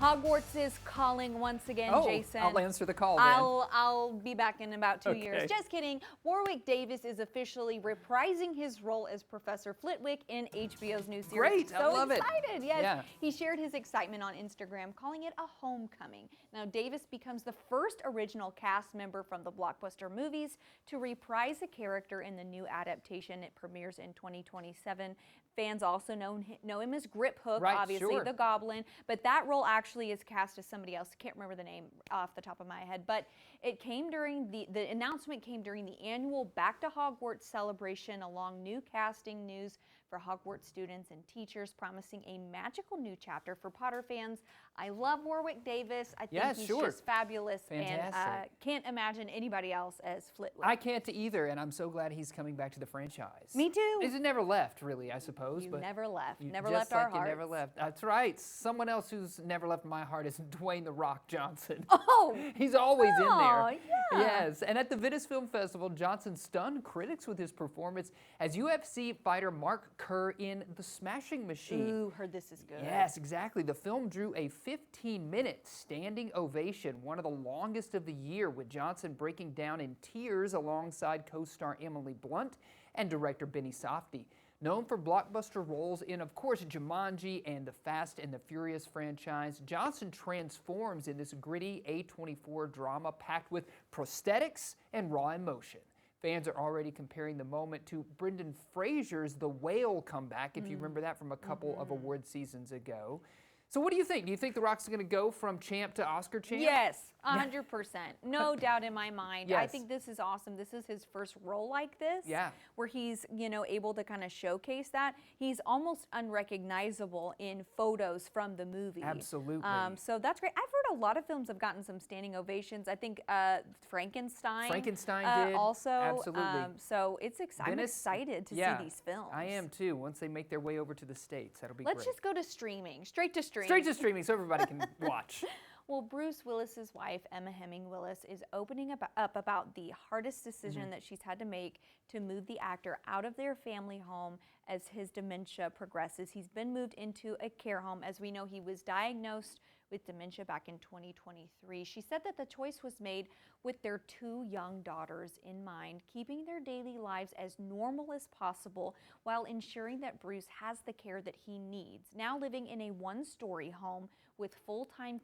Hogwarts is calling once again, Jason. I'll answer the call then. I'll be back in about 2 years. Just kidding. Warwick Davis is officially reprising his role as Professor Flitwick in HBO's new series. Great, I love it. So excited, yes. Yeah. He shared his excitement on Instagram, calling it a homecoming. Now, Davis becomes the first original cast member from the blockbuster movies to reprise a character in the new adaptation. It premieres in 2027. Fans also know him as Grip Hook, right, obviously, sure. the Goblin, but that role actually is cast as somebody else. I can't remember the name off the top of my head, but it came during the announcement came during the annual Back to Hogwarts celebration, along new casting news for Hogwarts students and teachers, promising a magical new chapter for Potter fans. I love Warwick Davis. I think he's just fabulous. Fantastic. And can't imagine anybody else as Flitwick. I can't either, and I'm so glad he's coming back to the franchise. Me too. He's never left, really, I suppose. You but never left. Never just left our like hearts. You never left. That's right. Someone else who's never left my heart is Dwayne "The Rock" Johnson. Oh! He's always in there. Yeah. Yes, and at the Venice Film Festival, Johnson stunned critics with his performance as UFC fighter Mark Kerr in The Smashing Machine. Ooh, heard this is good. Yes, exactly. The film drew a 15-minute standing ovation, one of the longest of the year, with Johnson breaking down in tears alongside co-star Emily Blunt and director Benny Safdie. Known for blockbuster roles in, of course, Jumanji and the Fast and the Furious franchise, Johnson transforms in this gritty A24 drama packed with prosthetics and raw emotion. Fans are already comparing the moment to Brendan Fraser's The Whale comeback, if you remember that from a couple of award seasons ago. So what do you think? Do you think The Rock's going to go from champ to Oscar champ? Yes, 100%. No doubt in my mind. I Yes. think this is awesome. This is his first role like this. Yeah. Where he's, able to kind of showcase that. He's almost unrecognizable in photos from the movie. Absolutely. So that's great. I've heard a lot of films have gotten some standing ovations. I think Frankenstein did. also. Absolutely. So it's I'm excited to see these films. I am too. Once they make their way over to the States, that'll be Let's great. just go to streaming. Straight to streaming. Straight to streaming so everybody can watch. Well, Bruce Willis's wife, Emma Hemming Willis, is opening up about the hardest decision that she's had to make to move the actor out of their family home as his dementia progresses. He's been moved into a care home. As we know, he was diagnosed with dementia back in 2023. She said that the choice was made with their 2 young daughters in mind, keeping their daily lives as normal as possible while ensuring that Bruce has the care that he needs. Now living in a 1-story home with a full-time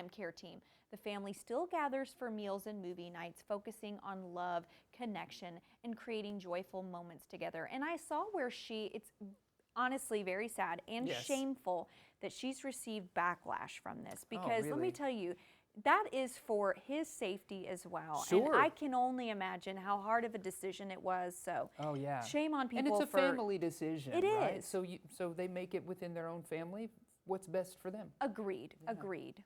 care team, the family still gathers for meals and movie nights, focusing on love, connection, and creating joyful moments together. And I saw where it's honestly very sad and shameful that she's received backlash from this, because let me tell you, that is for his safety as well. Sure. And I can only imagine how hard of a decision it was. So shame on people. And it's a family decision. It right? is. So they make it within their own family. What's best for them. Agreed. Yeah. Agreed.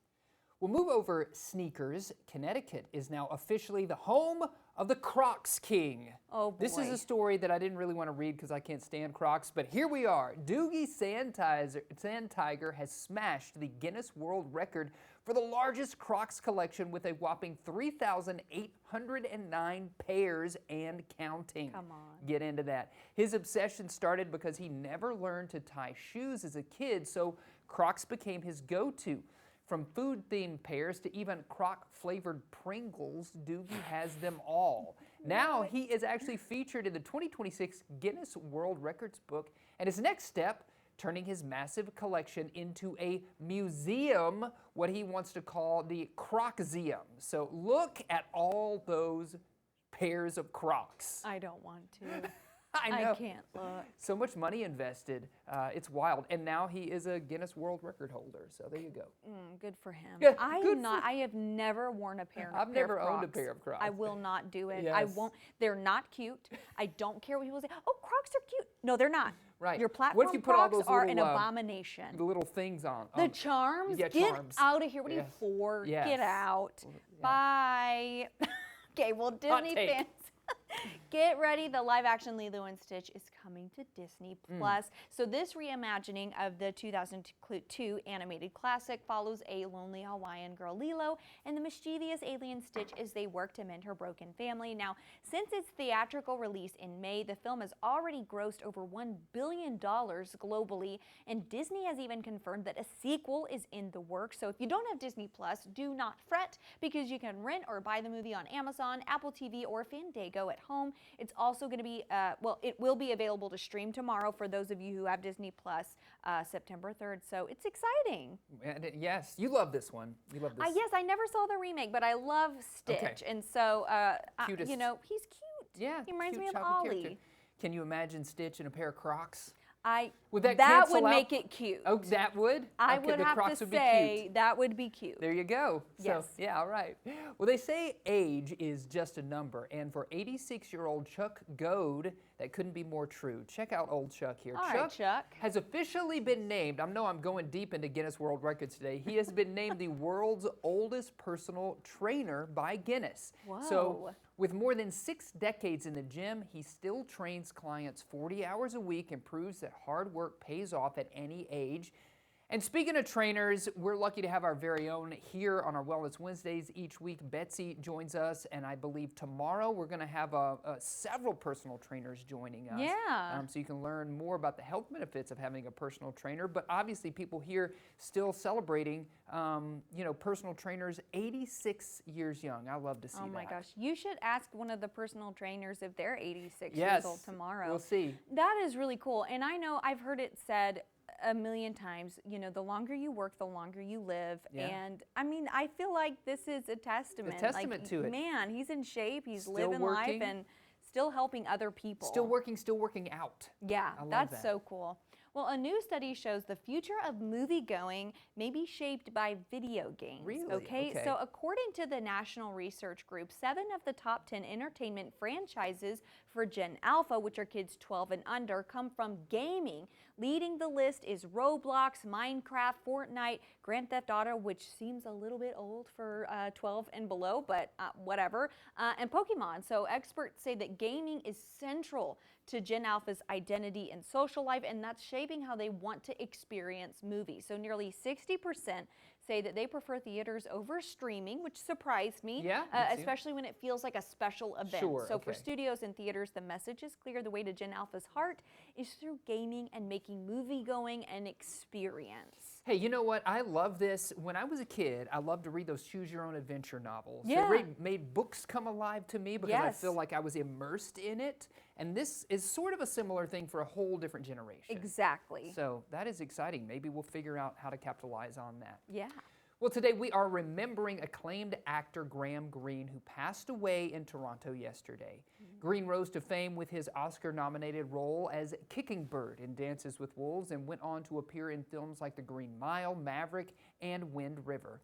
We'll move over sneakers. Connecticut is now officially the home of the Crocs King. Oh boy. This is a story that I didn't really want to read because I can't stand Crocs, but here we are. Doogie Sandtiger has smashed the Guinness World Record for the largest Crocs collection with a whopping 3,809 pairs and counting. Come on. Get into that. His obsession started because he never learned to tie shoes as a kid, so Crocs became his go-to. From food-themed pairs to even Croc-flavored Pringles, Doogie has them all. Now he is actually featured in the 2026 Guinness World Records book, and his next step, turning his massive collection into a museum, what he wants to call the Crocseum. So look at all those pairs of Crocs. I don't want to. I know. I can't look. So much money invested. It's wild. And now he is a Guinness World Record holder. So there you go. Good for him. Yeah, I have never worn a pair of Crocs. I've never owned a pair of Crocs. I will not do it. Yes. I won't. They're not cute. I don't care what people say. Oh, Crocs are cute. No, they're not. Right. Your platform What if you put all Crocs those are little, an abomination. The little things on. The charms? Yeah, Get charms. out of here. What are you Yes. for? Yes. Get out. Yeah. Bye. Okay, well, Disney take. fans. Get ready, the live-action Lilo and Stitch is coming to Disney Plus. So this reimagining of the 2002 animated classic follows a lonely Hawaiian girl Lilo and the mischievous alien Stitch as they work to mend her broken family. Now, since its theatrical release in May, the film has already grossed over $1 billion globally, and Disney has even confirmed that a sequel is in the works. So if you don't have Disney Plus, do not fret, because you can rent or buy the movie on Amazon, Apple TV, or Fandango at home. It's also going to be, it will be available to stream tomorrow for those of you who have Disney Plus, September 3rd. So it's exciting. Yes, you love this one. You love this. Yes, I never saw the remake, but I love Stitch. Okay. And so, Cutest. you know, he's cute. Yeah, he reminds me cute of chocolate Ollie. character. Can you imagine Stitch in a pair of Crocs? Would that cancel would out? make it cute. Oh, that would? I Okay, would the have Crocs to would be say cute. that would be cute. There you go. Yes. So, yeah, all right. Well, they say age is just a number, and for 86-year-old Chuck Goad, that couldn't be more true. Check out old Chuck here. All right, Chuck. has officially been named, I know I'm going deep into Guinness World Records today, he has been named the world's oldest personal trainer by Guinness. Whoa. So, with more than 6 decades in the gym, he still trains clients 40 hours a week and proves that hard work pays off at any age. And speaking of trainers, we're lucky to have our very own here on our Wellness Wednesdays each week. Betsy joins us, and I believe tomorrow we're going to have several personal trainers joining us. Yeah. So you can learn more about the health benefits of having a personal trainer. But obviously, people here still celebrating, personal trainers 86 years young. I love to see that. Oh my gosh, you should ask one of the personal trainers if they're 86 Yes, years old tomorrow. we'll see. That is really cool. And I know I've heard it said a million times, the longer you work, the longer you live. Yeah. And I mean, I feel like this is a testament. To it. Man, he's in shape, he's Still living working. life and still helping other people. Still working out. Yeah, I love that's that. so cool. Well, a new study shows the future of movie-going may be shaped by video games. Really? Okay, so according to the National Research Group, 7 of the top 10 entertainment franchises for Gen Alpha, which are kids 12 and under, come from gaming. Leading the list is Roblox, Minecraft, Fortnite, Grand Theft Auto, which seems a little bit old for 12 and below, but whatever, and Pokemon. So experts say that gaming is central to Gen Alpha's identity and social life, and that's shaping how they want to experience movies. So nearly 60% say that they prefer theaters over streaming, which surprised me, Yeah, especially when it feels like a special event. Sure, so for okay. studios and theaters, the message is clear. The way to Gen Alpha's heart is through gaming and making movie-going an experience. Hey, you know what? I love this. When I was a kid, I loved to read those choose-your-own-adventure novels. Yeah. They made books come alive to me because I Yes. feel like I was immersed in it. And this is sort of a similar thing for a whole different generation. Exactly. So that is exciting. Maybe we'll figure out how to capitalize on that. Yeah. Well, today we are remembering acclaimed actor Graham Greene, who passed away in Toronto yesterday. Greene rose to fame with his Oscar-nominated role as Kicking Bird in Dances with Wolves and went on to appear in films like The Green Mile, Maverick, and Wind River.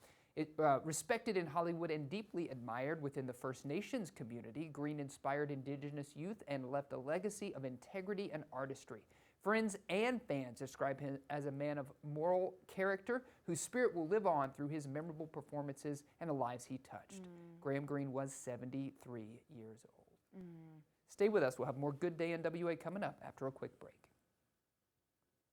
Respected in Hollywood and deeply admired within the First Nations community, Greene inspired Indigenous youth and left a legacy of integrity and artistry. Friends and fans describe him as a man of moral character whose spirit will live on through his memorable performances and the lives he touched. Graham Greene was 73 years old. Stay with us. We'll have more Good Day in WA coming up after a quick break.